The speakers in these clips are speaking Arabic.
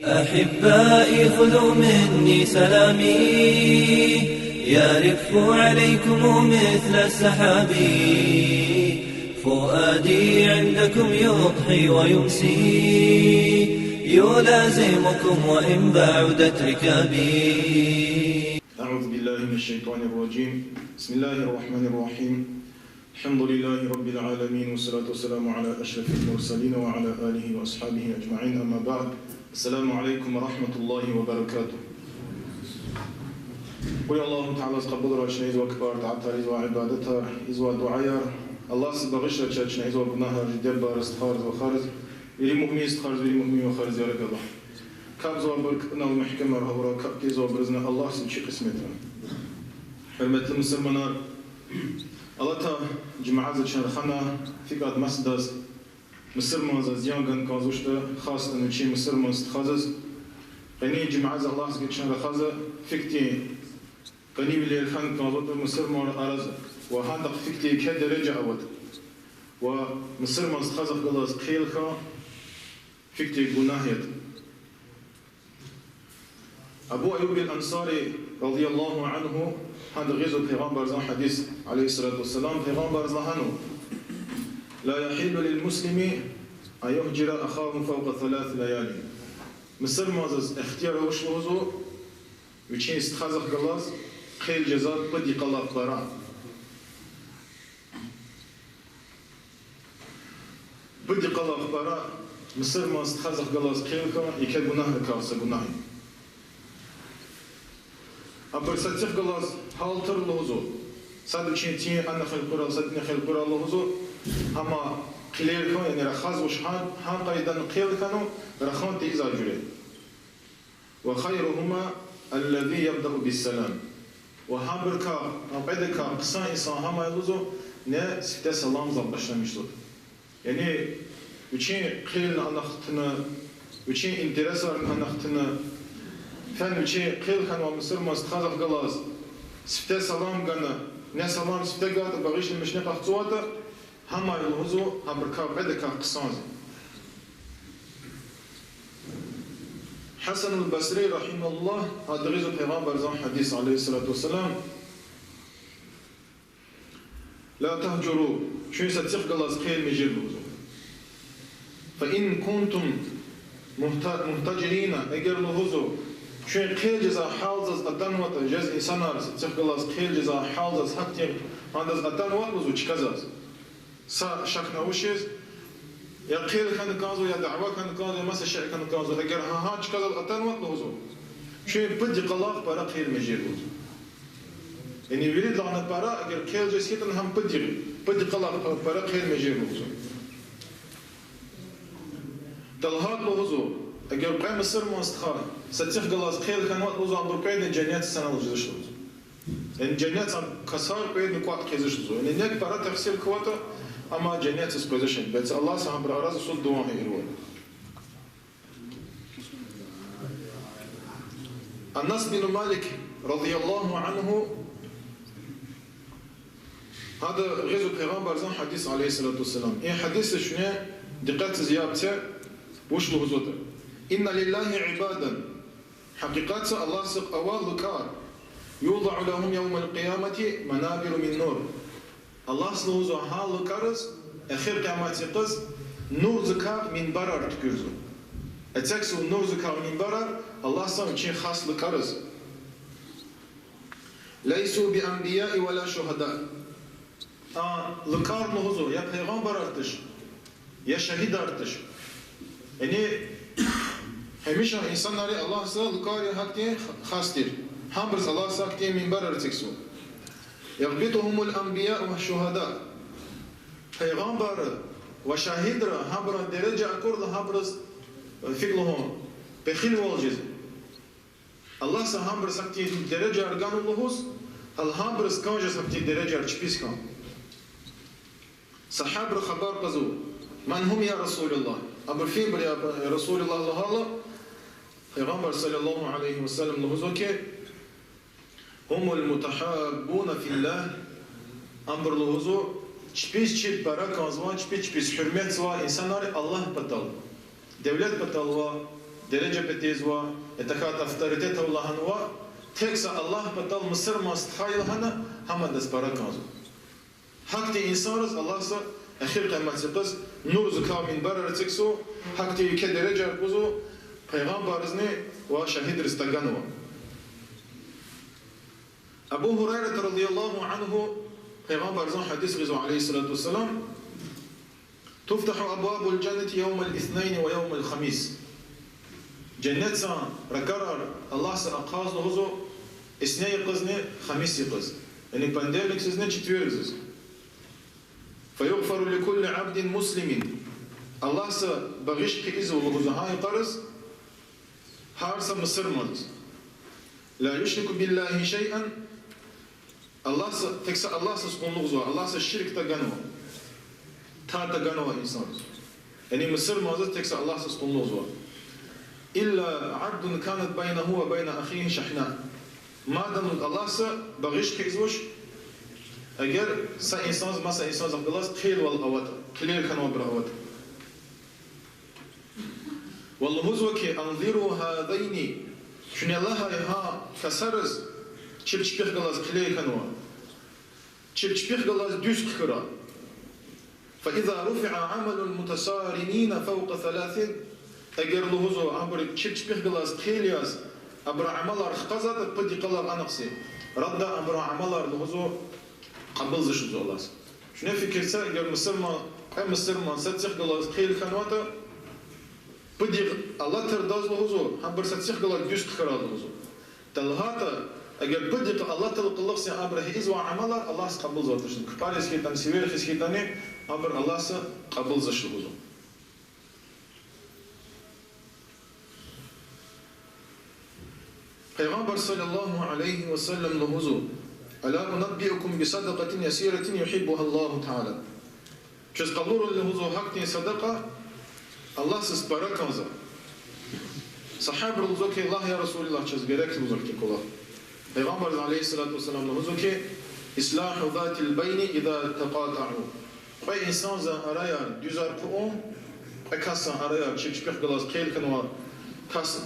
أحبائي خذوا مني سلامي يرف عليكم مثل السحاب. فؤادي عندكم يضحي ويمسي يلازمكم وإن بعدت ركابي. أعوذ بالله من الشيطان الرجيم. بسم الله الرحمن الرحيم. الحمد لله رب العالمين والصلاة والسلام على أشرف المرسلين وعلى آله وأصحابه أجمعين. أما بعد، السلام عليكم ورحمة الله وبركاته. قل الله تعالى قبل راشنا إذ وكبار تعطر إذ وعبادتها إذ ودعايا الله سبغش رشنا إذ وبناها جدير بارست خارز وخارز إلي مؤمن استخارز إلي مؤمن وخارز يا رب الله كابز وبركنا ومحكمة رهورا كابتيز وبرزنا الله سنشي قسمتنا. حرمت المسلمين الله تا جماعة زشان خنا فيقات مسدس مصر مازز زيانغن كازوشته خاصة نشي مصر ماست خازز قني جماعة الله زشان خازة فيكتي قني بلي خان كازوت مصر مار أرز وهذا فيكتي كدرجة أود ومصر ماست خازة خلاص خيلخا فيكتي جناهيت. أبو أيوب الأنصاري رضي الله عنه هذا غزو پیغمبر زان حديث عليه الصلاة والسلام پیغمبر زهانو لا يحل للمسلم أن يهجر أخاه فوق 3 ليالي. مصر مازز اختيار وش وزو وچين استخازق غلاز خيل جزاء بدي قلاق برا بدي قلاق برا مصر ما استخازق غلاز خيلك يكاد گناه كاسه گناه أبر ساتيخ غلاز حالتر لوزو صاد وچين تين أنا خيل قرا صادني خيل قرا لوزو أما قليل كان يعني رخاز وشحان هم قيدان قيل كانوا رخان تيزا جري وخيرهما الذي يبدأ بالسلام وهم بركا أبعدك قصان إنسان هم يلوزو نه سته سلام زبشنا مشتود يعني وچين قيل أنختنا وچين انترسار أنختنا فن وچين قيل كانوا مصر ما استخاذ غلاز سته سلام غنا نه سلام سته غات بغيش المشنق أخذواته هم يلوزو هم بركا بعدك قصان. حسن البصري رحمه الله هذا غزو پیغمبر زان حديث عليه الصلاة والسلام لا تهجروا شو ستيخ غلاز قيل مجير لوزو فإن كنتم مهتجرين اگر لوزو شو قيل جزا حالزز أدنوات جز إنسانار ستيخ غلاز قيل جزا حالزز حتى عندز أدنوات لوزو چكزاز سا شك نوشيز يا قيل كان كازو يا دعوة كان كازو يا مسا شيء كان كازو اگر ها چ كازو أتنوات لوزو شو بدي قلاق برا قيل مجير لوزو يعني يريد لعنة برا اگر قيل جسيتن هم بدي قلاق برا قيل مجير لوزو دلهات لوزو اگر قيم السر مستخار ستيخ غلاز قيل كان وقت لوزو عم برقيد جنيات السنة لوزش لوزو يعني جنيات كسار قيد نقاط كيزش لوزو يعني نيك برا تفسير كواتا أما جنيات سبوزيشن بس الله سبحانه بالأراضي صد دوام هيروي. الناس بن مالك رضي الله عنه هذا غزو پیغمبر زان حديث عليه الصلاة والسلام. إيه حديث شنو دقات زيادته وش لغزوته إن لله عبادا حقيقات الله سق أوال ذكار يوضع لهم يوم القيامة منابر من نور. الله سلوزو حال كارز أخير قياماتي قز نور زكاة من برر تكرزو أتكسو نور زكاة من برر الله سلام شيء خاص لكارز ليسوا بأنبياء ولا شهداء لكار نهزو يا پیغمبر ارتش يا شهيد ارتش يعني هميشه إنسان ناري الله سلام لكار يا حقتين خاص تير هم برز الله ساكتين من برر تكسو يغبطهم الأنبياء والشهداء پیغمبر وشاهد را همبر درجة أكورد همبرز فقلهم بخيل والجز الله سهمبر سكتي درجة أرغان اللهوس هل همبرز كانجا سكتي درجة أرچپيس كان صحابر خبر قزو من هم يا رسول الله أمر فين بر يا رسول الله الله پیغمبر صلى الله عليه وسلم لهوزو كي هم المتحابون في الله أمر لهوزو چپیس چیت برا کازوان چپیس حرمت زوا انسانار الله بطل devlet batalva درجة بتيزوا اتكات افتاريتيت الله هنوا تكسا الله بطل مصر ما استخايل هنا هم دس بركانزو حقتي إنسانز الله سا أخير قيمة سقس نور زكاة من برر تكسو حقتي كدرجة بوزو پیغمبر ازنه و شهید رستگانوا ابو هريرة رضي الله عنه پیغمبر ازن حديث غزو عليه الصلاة والسلام تفتح أبواب الجنة يوم الاثنين ويوم الخميس جنة سان ركرر الله سأقاز لهزو اثنين قزنه خميس قز يعني بندرلك سزنه چتوير قز فيغفر لكل عبد مسلم الله سبغش كإزو لهزو هاي قرز هارسا مصر مالز لا يشرك بالله شيئا الله تكسا الله سسقون لغزوا الله سشرك تغنوا تا تغنوا إنسان يعني مصر مالز تكسا الله سسقون لغزوا إلا عبد كانت بينه وبين أخيه شحناء ما دام الله سبغش كإزوش أجر سا إنسان ما سا إنسان زبدلاس خيل والأوات كليل كانوا برأوات والله مزوكي أنظروا هذين شن الله ها كسرز چبچبخ غلاز كلي كانوا چبچبخ غلاز دوس خرا فإذا رفع عمل المتسارنين فوق 3 أجر لهزو عبر چبچبخ غلاز كلياز عبر عملار خقزات بدي قلار أنقسي رد عبر عملار لهزو قبل زشزو الله شنو فكرت أجر مسلمان ستخ غلاز كلي كانوا بدي الله ترداز لهزو هم برساتيخ قال دوس خرا لهزو تلهاتا اگر بدي الله تلقلق سي امره ازوا عملا الله قبول زاتش كبارس كيتان سيفير خسكيتاني امر الله س قبول زش لهزو پیغمبر صلى الله عليه وسلم لهزو الا انبئكم بصدقه يسيره يحبها الله تعالى چس قبول لهزو حقني صدقه الله سبحانه كنزا صحابة رزقك الله يا رسول الله چز gerek رزقك الله پیغمبر عليه الصلاة والسلام رزقك إصلاح ذات البين إذا تقاطعوا قوي إنسان زن أرايار düzar puon قوي كاسان أرايار çipçpix galas kel kanwa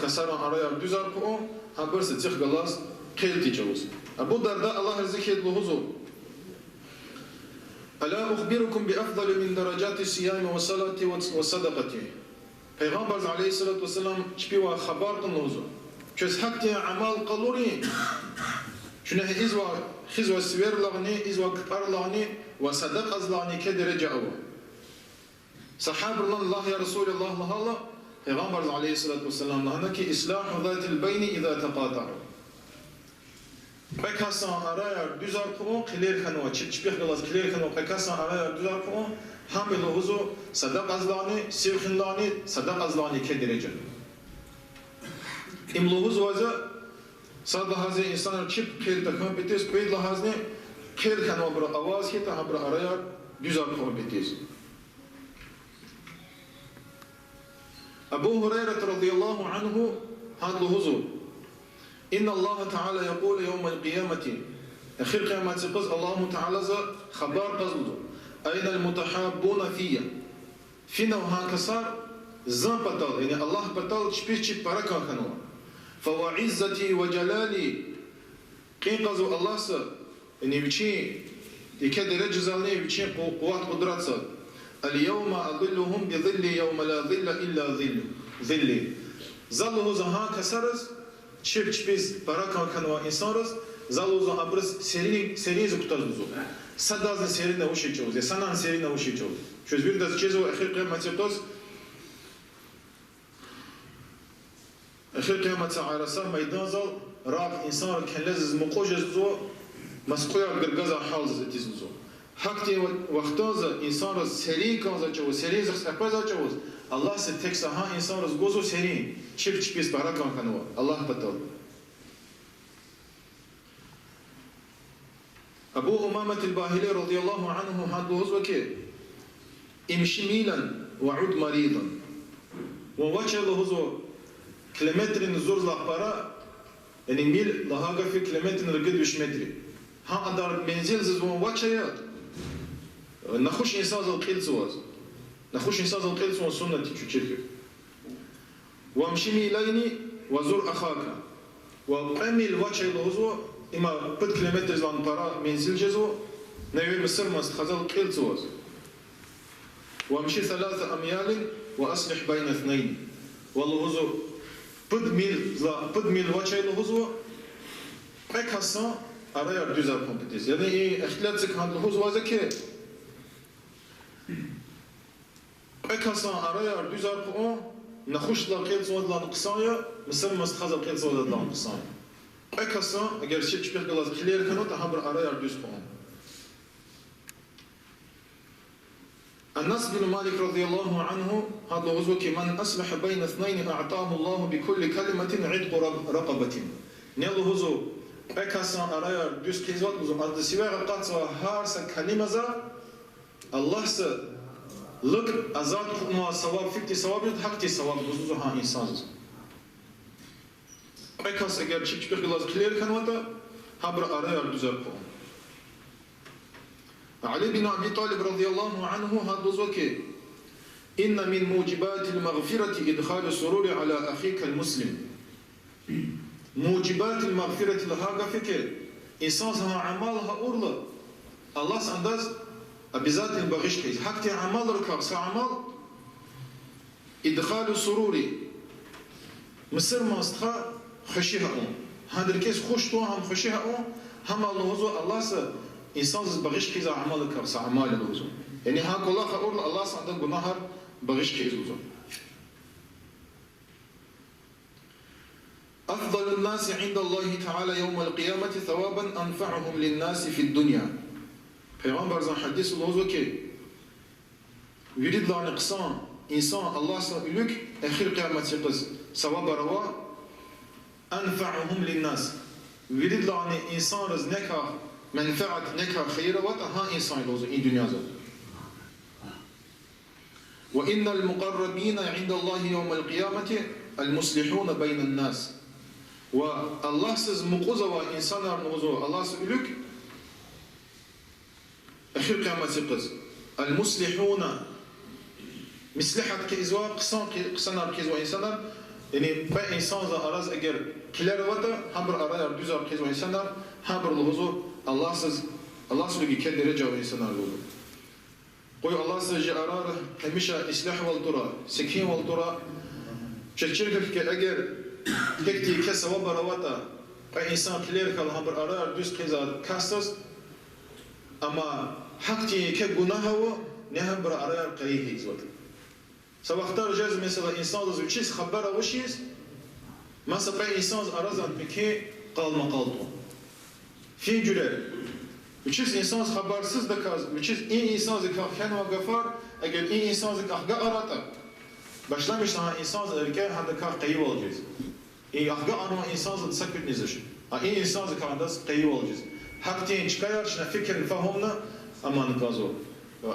kasaran أرايار düzar puon haber se tix galas kel tiçavuz Abu Darda Allah zikret luhuzu ألا أخبركم بأفضل من درجات الصيام والصلاة والصدقة پیغمبر عليه الصلاة والسلام چپیوا خبر کنوزو چس حقتی عمل قلوري شنو ازوا خزوا سوير لغني ازوا كبر لغني وصدق ازلاني كدرجة أو صحابة الله يا رسول الله الله پیغمبر عليه الصلاة والسلام لهنك إصلاح ذات البين إذا تقاطعوا Pekassan arayar düzar kumu kiler kanwa çipçipih galas kiler kanwa pekassan arayar düzar kumu hamil huzu sadak azlani sevkhinlani sadak azlani ke derece imluhuz vaza sad haze insanlar çip kel takım bites peyd lahazne kel kanwa bra avaz hita habra arayar düzar kumu bites Abu Hurayra radıyallahu anhu hadlu huzu إن الله تعالى يقول يوم القيامة أخير قيامة قز الله تعالى خبار قزده أين المتحابون فيا فينا وهان كسار زن بطل يعني الله بطل شبيش شب بركة كانوا فوعزتي وجلالي قين قزو الله سا يعني بيشي يكاد رجزالني بيشي قوات قدرات سا اليوم أظلهم بظل يوم لا ظل إلا ظلي ظله زهان كسرز çip barakan kanwa insanız zaluzo abrs serin zukutazzo sadazne serine ušičov je sanan serine ušičov što zbir da čezo akhir qiyamat tos akhir qiyamat arasa meydan zal rab insan kellez muqojzo masquya gargaza halz etizzo hakti vaqtaza insan serin kanza çov serin zaqaza çov Allah se tek saha insanız gozo serin çip barakan kanwa Allah batal Abu Umamah al-Bahili radıyallahu anhu haddu huzvaki imshi milan wa ud maridan wa wachalo huzvo kilometrin zor zaqpara yani mil lahaga fi kilometrin rgid 3 metri ha adar menzil zwo wachaya nakhush insan zal qilswaz nakhush insan zal qilswaz sunnati chuchirki وامشي ميلين وزور أخاك وقمل وجه الغزو إما بد كيلومتر زان طرا منزل جزو نيوي مصر مست خزل قيل زوز وامشي 3 أميال وأصلح بين 2 والغزو بد ميل وجه الغزو بكسان أرايا دوزار كومبتيز يعني اختلاف زك هذا الغزو زكي بكسان أرايا دوزار كون نخوش لا قيل زود لا نقصايا مصر مست خزل قيل زود لا نقصايا بكسان اگر شيء تشبه غلاز كلير كانوا تهبر أرايا دوز كون أنس بن مالك رضي الله عنه هذا الغزو من أصلح بين 2 أعطاه الله بكل كلمة عتق رقبة نيل الغزو بكسان أرايا دوز كيزوات غزو أرد سواء قطع هارس كلمة زا الله س لك أزاد ما ثواب فيك ثواب حق ثواب غزو ها إنسان بكاس اگر شيء تشبه غلاز كلير كانوا هبر أرايا دوز كون علي بن أبي طالب رضي الله عنه هذا الغزو إن من موجبات المغفرة إدخال السرور على أخيك المسلم موجبات المغفرة لها فكر إنسان ها عمالها أورلا الله سنداز بذات البغش كيز حكتي عمال ركاب عمال إدخال السرور مصر ما استخا خشيها هذا الكيس خوش تو هم خشيها هم الله س إنسان بغش كيز عمال ركاب عمال الوزو يعني هاك الله خأورلا الله سنداز بنهر بغش كيز وزو أفضل الناس عند الله تعالى يوم القيامة ثوابا أنفعهم للناس في الدنيا Peygamber zan hadis oldu ki yurid la nqsan insan Allah sa ülük ahir kıyamet yıkız sevap arava anfa'uhum linnas yurid la insan rız neka menfaat neka khayra wa ha insan oldu in dünyada ve innal muqarrabin inda Allah yawm al kıyameti al muslihun beynen nas ve Allah siz muqza ve insanlar nuzu Allah sa ülük أخير قيامة يقز المصلحون مصلحة كإزوا قصنا كإزوا إنسانا يعني با إنسان ذا أراز أجر كلار ودا همبر أرايا دوزار كإزوا إنسانا همبر الغزو الله سلوكي كل درجة وإنسانا الغزو قوي الله سلوكي أرار هميشا إصلاح والدرا سكين والدرا شركة كأجر تكتي كسوا برواتا با إنسان كلار كال همبر أرايا دوز كإزا كاستس أما حقتي كجناه هو نهم برا أريار قريه إزود. سواختار جاز مثلا إنسان ذو شيء خبره وشيء ما سبق إنسان أرزان بكي قال ما قالته. في جلال. وشيء إنسان خبرسز دكاز وشيء إن إنسان ذكر خان وغفار أجل إن إنسان ذكر أخجا أراتا. başlamış daha insan zerke handa kar qeyib olacağız. Ahga anwa insan zsakut nizish. İn insan zkandas qeyib olacağız. Haktin çıkayar şuna fikrin fahomna aman kazo.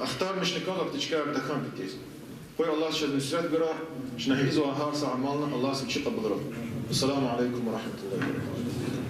Akhtar مش نكالك تشكار دكان بتيز. قوي الله شد نسرت برا شنا هيزو هارس عمالنا الله سبحانه قبل رب. السلام عليكم ورحمة الله وبركاته.